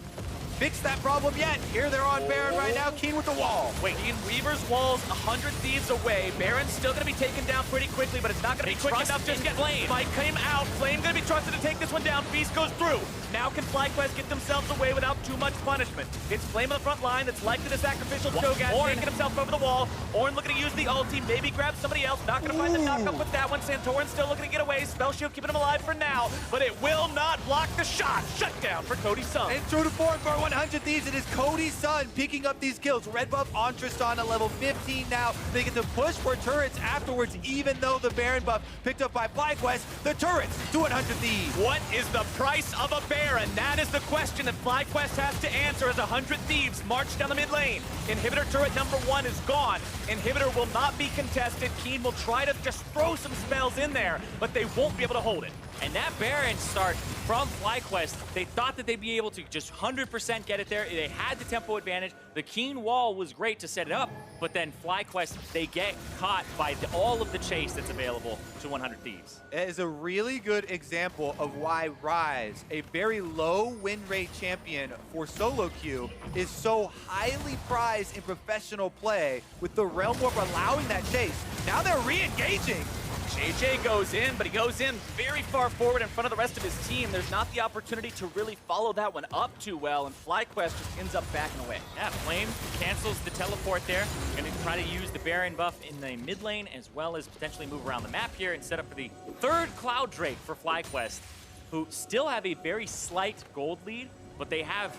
fixed that problem yet. Here they're on Baron right now. Keane with the wall. Wait, Ian Weaver's wall's 100 Thieves away. Baron's still going to be taken down pretty quickly, but it's not going to be quick enough to get Flame. Spike came out. Flame going to be trusted to take this one down. Beast goes through. Now can FlyQuest get themselves away without too much punishment? It's Flame on the front line that's likely to sacrificial Cho'Gath, taking himself over the wall. Ornn looking to use the ulti, maybe grab somebody else. Not going to find the knock-up with that one. Santorin still looking to get away. Spell Shield keeping him alive for now, but it will not block the shot. Shut down for Cody Sun. And true to form for 100 Thieves, it is Cody Sun picking up these kills. Red buff on Tristana, level 15 now. They get to push for turrets afterwards, even though the Baron buff picked up by FlyQuest. The turrets to 100 Thieves. What is the price of a Baron? That is the question that FlyQuest has to answer as 100 Thieves march down the mid lane. Inhibitor turret number 1 is gone. Inhibitor will not be contested. Keane will try to just throw some spells in there, but they won't be able to hold it. And that Baron start from FlyQuest, they thought that they'd be able to just 100% get it there. They had the tempo advantage. The Keane wall was great to set it up, but then FlyQuest, they get caught by all of the chase that's available to 100 Thieves. It is a really good example of why Ryze, a very low win rate champion for solo queue, is so highly prized in professional play, with the Realm Warp allowing that chase. Now they're re-engaging. JayJ goes in, but he goes in very far forward in front of the rest of his team. There's not the opportunity to really follow that one up too well, and FlyQuest just ends up backing away. Yeah, Flame cancels the teleport there. Going to try to use the Baron buff in the mid lane, as well as potentially move around the map here and set up for the third Cloud Drake for FlyQuest, who still have a very slight gold lead, but they have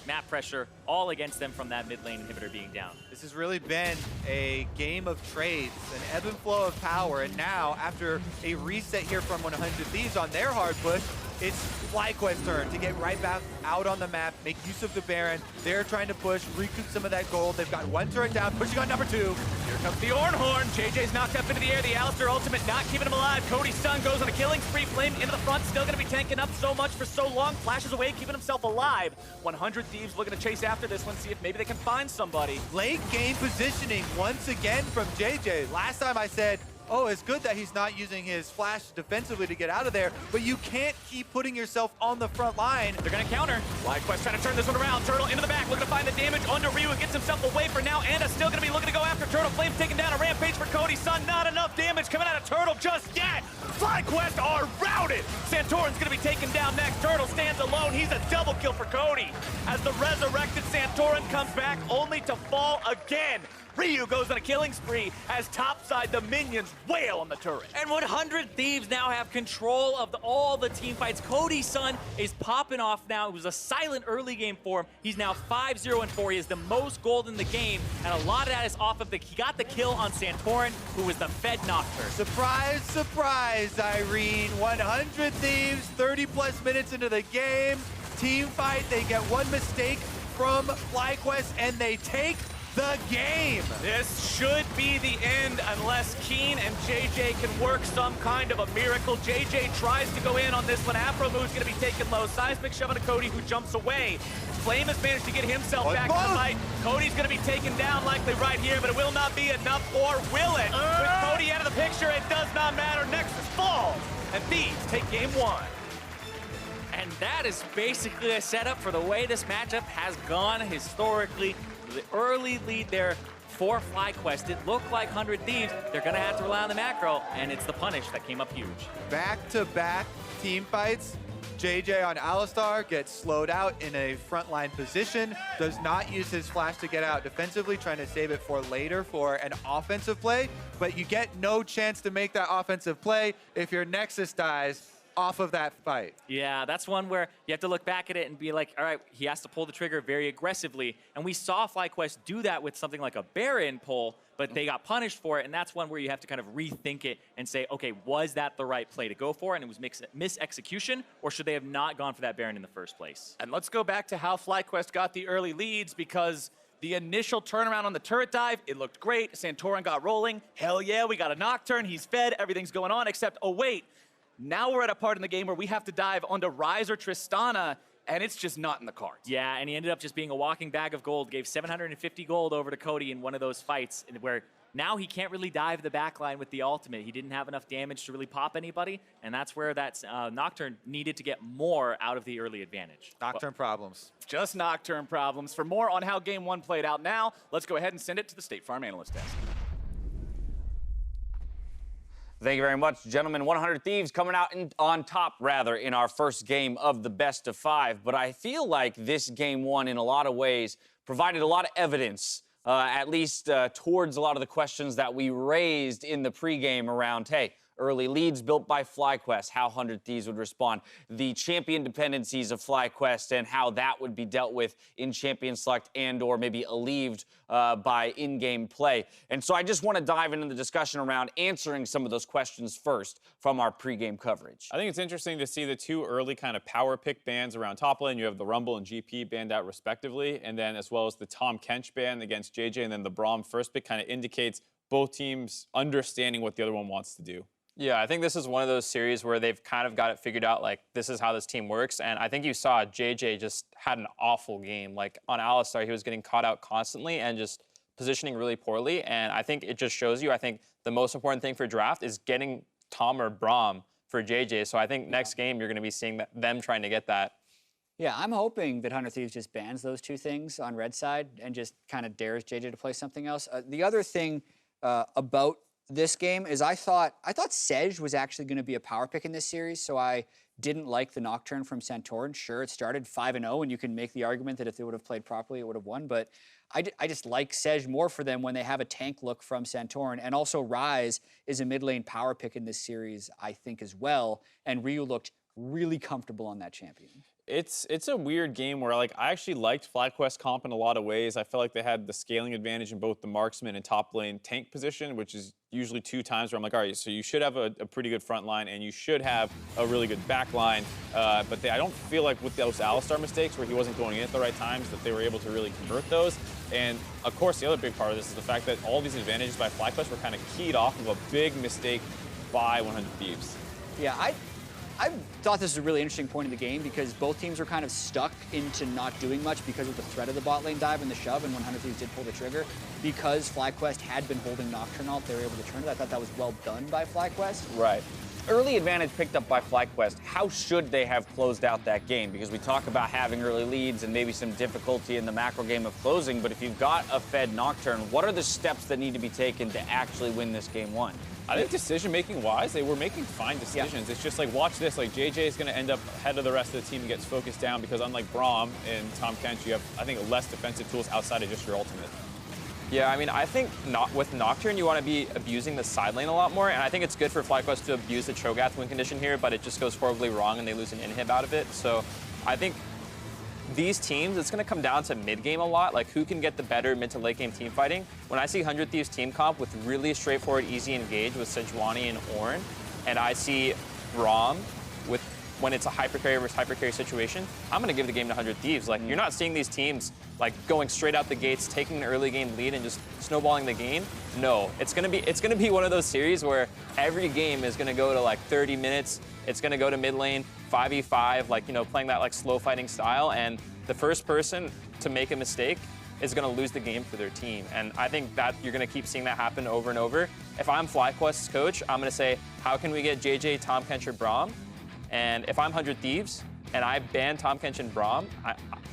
map pressure all against them from that mid lane inhibitor being down. This has really been a game of trades, an ebb and flow of power, and now, after a reset here from 100 Thieves on their hard push, it's FlyQuest's turn to get right back out on the map, make use of the Baron. They're trying to push, recoup some of that gold. They've got one turret down, pushing on number 2. Here comes the Ornn horn. JayJ's knocked up into the air. The Alistar ultimate not keeping him alive. Cody Sun goes on a killing spree. Flame into the front, still going to be tanking up so much for so long. Flashes away, keeping himself alive. 100 Thieves looking to chase after this one, see if maybe they can find somebody. Late game positioning once again from JayJ. Last time I said, oh, it's good that he's not using his flash defensively to get out of there, but you can't keep putting yourself on the front line. They're going to counter. FlyQuest trying to turn this one around. Turtle into the back, looking to find the damage onto Ryu. Gets himself away for now. Anna still going to be looking to go after Turtle. Flame taking down a rampage for Cody Sun. Not enough damage coming out of Turtle just yet. FlyQuest are routed. Santorin's going to be taken down next. Turtle stands alone. He's a double kill for Cody. As the resurrected Santorin comes back only to fall again. Ryu goes on a killing spree as topside the minions wail on the turret. And 100 Thieves now have control of all the team fights. Cody Sun is popping off now. It was a silent early game for him. He's now 5-0-4. He has the most gold in the game, and a lot of that is off of he got the kill on Santorin, who was the fed Nocturne. Surprise, surprise, Irene. 100 Thieves, 30+ minutes into the game. Team fight, they get one mistake from FlyQuest, and they take the game. This should be the end unless Keane and JayJ can work some kind of a miracle. JayJ tries to go in on this one. Aphromoo is going to be taken low. Seismic shoving to Cody, who jumps away. Flame has managed to get himself back to the fight. Cody's going to be taken down likely right here, but it will not be enough, or will it? With Cody out of the picture, it does not matter. Nexus falls, and Thieves take game 1. And that is basically a setup for the way this matchup has gone historically. The early lead there for FlyQuest. It looked like 100 Thieves. They're going to have to rely on the macro, and it's the punish that came up huge. Back-to-back team fights. JayJ on Alistar gets slowed out in a frontline position, does not use his flash to get out defensively, trying to save it for later for an offensive play, but you get no chance to make that offensive play if your Nexus dies off of that fight. Yeah, that's one where you have to look back at it and be like, all right, he has to pull the trigger very aggressively. And we saw FlyQuest do that with something like a Baron pull, but they got punished for it. And that's one where you have to kind of rethink it and say, okay, was that the right play to go for? And it was mis-execution, or should they have not gone for that Baron in the first place? And let's go back to how FlyQuest got the early leads, because the initial turnaround on the turret dive, it looked great. Santorin got rolling. Hell yeah, we got a nocturne. He's fed. Everything's going on, except, oh, wait. Now we're at a part in the game where we have to dive onto Ryze or Tristana, and it's just not in the cards. Yeah, and he ended up just being a walking bag of gold, gave 750 gold over to Cody in one of those fights, where now he can't really dive the backline with the ultimate. He didn't have enough damage to really pop anybody, and that's where that Nocturne needed to get more out of the early advantage. Nocturne problems. Just Nocturne problems. For more on how Game 1 played out now, let's go ahead and send it to the State Farm Analyst Desk. Thank you very much, gentlemen. 100 Thieves coming out on top, rather, in our first game of the best of 5. But I feel like this Game 1, in a lot of ways, provided a lot of evidence, at least towards a lot of the questions that we raised in the pregame around, hey, early leads built by FlyQuest, how 100 Thieves would respond, the champion dependencies of FlyQuest and how that would be dealt with in champion select and or maybe alleviated by in-game play. And so I just want to dive into the discussion around answering some of those questions first from our pregame coverage. I think it's interesting to see the two early kind of power pick bans around top lane. You have the Rumble and GP banned out respectively, and then as well as the Tahm Kench ban against JayJ, and then the Braum first pick kind of indicates both teams understanding what the other one wants to do. Yeah, I think this is one of those series where they've kind of got it figured out, like, this is how this team works. And I think you saw JayJ just had an awful game. Like, on Alistar, he was getting caught out constantly and just positioning really poorly. And I think it just shows you, I think the most important thing for draft is getting Tahm or Braum for JayJ. So I think next game you're going to be seeing them trying to get that. Yeah, I'm hoping that 100 Thieves just bans those two things on red side and just kind of dares JayJ to play something else. The other thing about this game is I thought Sej was actually going to be a power pick in this series, so I didn't like the Nocturne from Santorin. Sure, it started 5-0, and you can make the argument that if they would have played properly, it would have won, but I just like Sej more for them when they have a tank look from Santorin. And also Ryze is a mid lane power pick in this series, I think, as well, and Ryu looked really comfortable on that champion. It's a weird game where, like, I actually liked FlyQuest comp in a lot of ways. I felt like they had the scaling advantage in both the marksman and top lane tank position, which is usually 2 times where I'm like, all right, so you should have a pretty good front line and you should have a really good back line. But I don't feel like with those Alistar mistakes where he wasn't going in at the right times that they were able to really convert those. And, of course, the other big part of this is the fact that all these advantages by FlyQuest were kind of keyed off of a big mistake by 100 Thieves. Yeah, I thought this was a really interesting point in the game because both teams were kind of stuck into not doing much because of the threat of the bot lane dive and the shove, and 100 Thieves did pull the trigger. Because FlyQuest had been holding Nocturne out, they were able to turn it. I thought that was well done by FlyQuest. Right. Early advantage picked up by FlyQuest. How should they have closed out that game? Because we talk about having early leads and maybe some difficulty in the macro game of closing, but if you've got a fed Nocturne, what are the steps that need to be taken to actually win this game 1? I think decision-making wise, they were making fine decisions. Yeah. It's just like, watch this, like JayJ is going to end up ahead of the rest of the team and gets focused down because unlike Braum and Tahm Kench, you have, I think, less defensive tools outside of just your ultimate. Yeah, I mean, I think with Nocturne, you want to be abusing the side lane a lot more, and I think it's good for FlyQuest to abuse the Cho'Gath win condition here, but it just goes horribly wrong and they lose an inhib out of it. So I think these teams, it's going to come down to mid-game a lot, like who can get the better mid to late game team fighting. When I see 100 Thieves team comp with really straightforward, easy engage with Sejuani and Ornn, and I see Braum with when it's a hypercarry versus hypercarry situation, I'm going to give the game to 100 Thieves. Like, you're not seeing these teams like going straight out the gates, taking an early game lead and just snowballing the game. No, it's going to be one of those series where every game is going to go to like 30 minutes. It's going to go to mid lane, 5v5, like, you know, playing that like slow fighting style, and the first person to make a mistake is going to lose the game for their team. And I think that you're going to keep seeing that happen over and over. If I'm FlyQuest's coach, I'm going to say, how can we get JayJ, Tahm Kench, or Braum? And if I'm 100 Thieves and I ban Tahm Kench and Braum,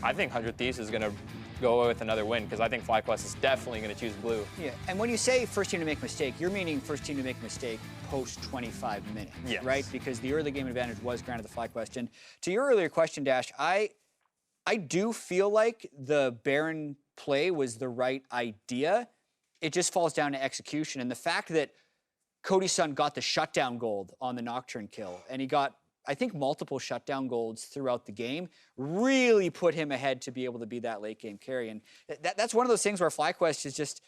I think 100 Thieves is going to go away with another win, because I think FlyQuest is definitely going to choose blue. Yeah, and when you say first team to make a mistake, you're meaning first team to make a mistake post 25 minutes, Yes. right? Because the early game advantage was granted the FlyQuest. And to your earlier question, Dash, I do feel like the Baron play was the right idea. It just falls down to execution. And the fact that Cody Sun got the shutdown gold on the Nocturne kill, and he got, I think, multiple shutdown golds throughout the game, really put him ahead to be able to be that late game carry. And that's one of those things where FlyQuest is just,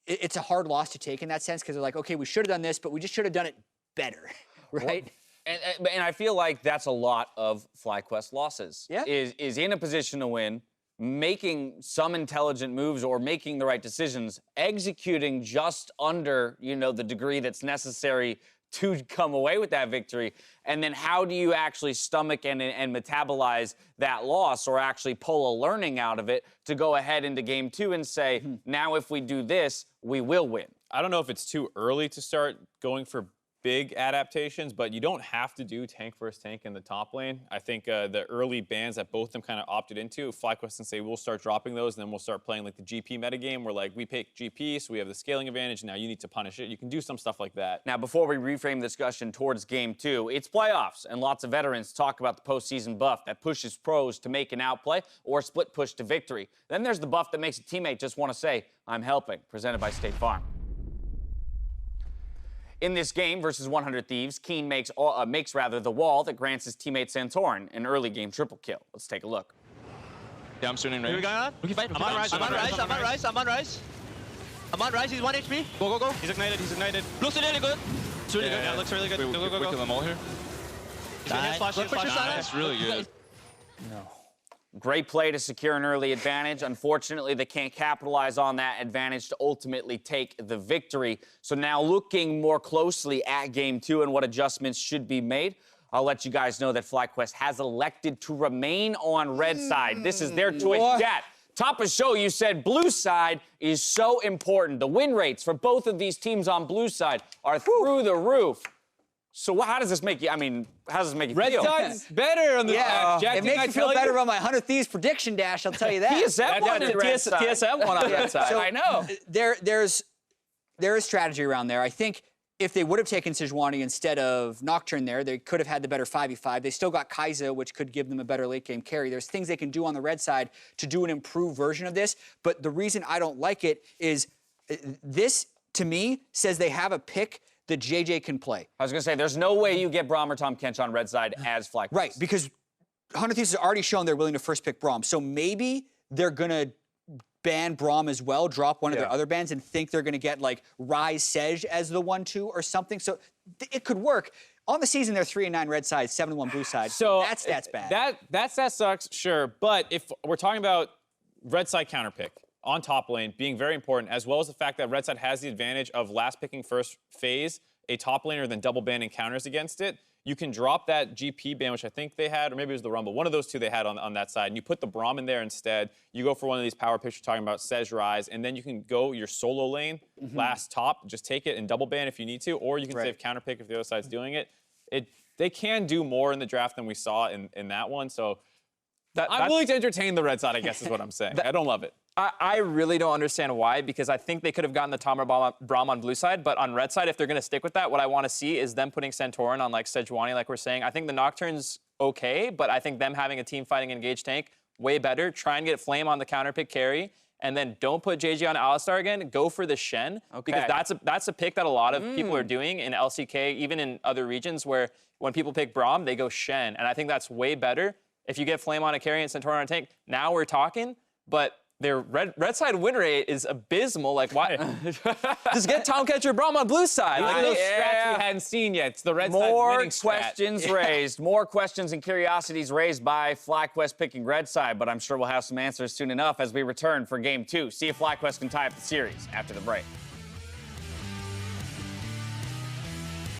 it's a hard loss to take in that sense, because they're like, okay, we should have done this, but we just should have done it better, right? And I feel like that's a lot of FlyQuest losses. Yeah. Is in a position to win, making some intelligent moves or making the right decisions, executing just under, you know, the degree that's necessary to come away with that victory. And then how do you actually stomach and metabolize that loss, or actually pull a learning out of it to go ahead into game 2 and say, now if we do this, we will win? I don't know if it's too early to start going for big adaptations, but you don't have to do tank versus tank in the top lane. I think the early bans that both of them kind of opted into, FlyQuest and say we'll start dropping those, and then we'll start playing like the GP metagame where like we pick GP, so we have the scaling advantage, now you need to punish it. You can do some stuff like that. Now, before we reframe the discussion towards game 2, it's playoffs, and lots of veterans talk about the postseason buff that pushes pros to make an outplay or split push to victory. Then there's the buff that makes a teammate just want to say, I'm helping, presented by State Farm. In this game versus 100 Thieves, Keane makes the wall that grants his teammate Santorin an early game triple kill. Let's take a look. Yeah, I'm starting range. Here we go. I'm on Ryze, I'm on Ryze, I'm on Ryze, I'm on Ryze. I'm on Ryze, he's 1 HP. Go, go, go. He's ignited, he's ignited. Looks really good. It's really good. Yeah, Looks really good. Wait, Go, go, we go, kill them all here? He's gonna hit flash, hit flash. That's really good. Great play to secure an early advantage. Unfortunately, they can't capitalize on that advantage to ultimately take the victory. So now looking more closely at game 2 and what adjustments should be made, I'll let you guys know that FlyQuest has elected to remain on red side. This is their choice. Chat. Top of show, you said blue side is so important. The win rates for both of these teams on blue side are through the roof. So how does this make you, how does this make you feel? Red side's better on the Jack, it makes me feel better about my 100 Thieves prediction, Dash, I'll tell you that. TSM won the red side. TSM won on the red side. So I know. There is strategy around there. I think if they would have taken Sejuani instead of Nocturne there, they could have had the better 5v5. They still got Kaisa, which could give them a better late game carry. There's things they can do on the red side to do an improved version of this. But the reason I don't like it is this, to me, says they have a pick that JayJ can play. I was going to say, there's no way you get Braum or Tahm Kench on red side as FlyQuest. Right, because 100 Thieves has already shown they're willing to first pick Braum. So maybe they're going to ban Braum as well, drop one of their other bans, and think they're going to get like Ryze Sej as the 1-2 or something. So it could work. On the season, they're 3-9 red side, 7-1 blue side. So that's bad. That sucks, sure. But if we're talking about red side counter pick on top lane being very important, as well as the fact that red side has the advantage of last picking first phase, a top laner, then double banning counters against it, you can drop that GP ban, which I think they had, or maybe it was the Rumble. One of those two they had on that side, and you put the Braum in there instead. You go for one of these power picks you're talking about, Sej Ryze, and then you can go your solo lane, last top, just take it and double ban if you need to, or you can save counter pick if the other side's doing it. They can do more in the draft than we saw in that one, so I'm willing to entertain the red side, I guess is what I'm saying. I don't love it. I really don't understand why, because I think they could have gotten the Tahm or Braum on blue side, but on red side, if they're going to stick with that, what I want to see is them putting Santorin on like Sejuani, like we're saying. I think the Nocturne's okay, but I think them having a team fighting engaged tank, way better. Try and get Flame on the counter pick carry, and then don't put JayJ on Alistar again. Go for the Shen, because that's a pick that a lot of people are doing in LCK, even in other regions, where when people pick Braum, they go Shen, and I think that's way better. If you get Flame on a carry and Santorin on a tank, now we're talking, but their red side win rate is abysmal. Like, why? Just get Tahm Kench or Braum on blue side. Like those strats we hadn't seen yet. It's the red side winning strat. Questions raised. More questions and curiosities raised by FlyQuest picking red side, but I'm sure we'll have some answers soon enough as we return for game 2. See if FlyQuest can tie up the series after the break.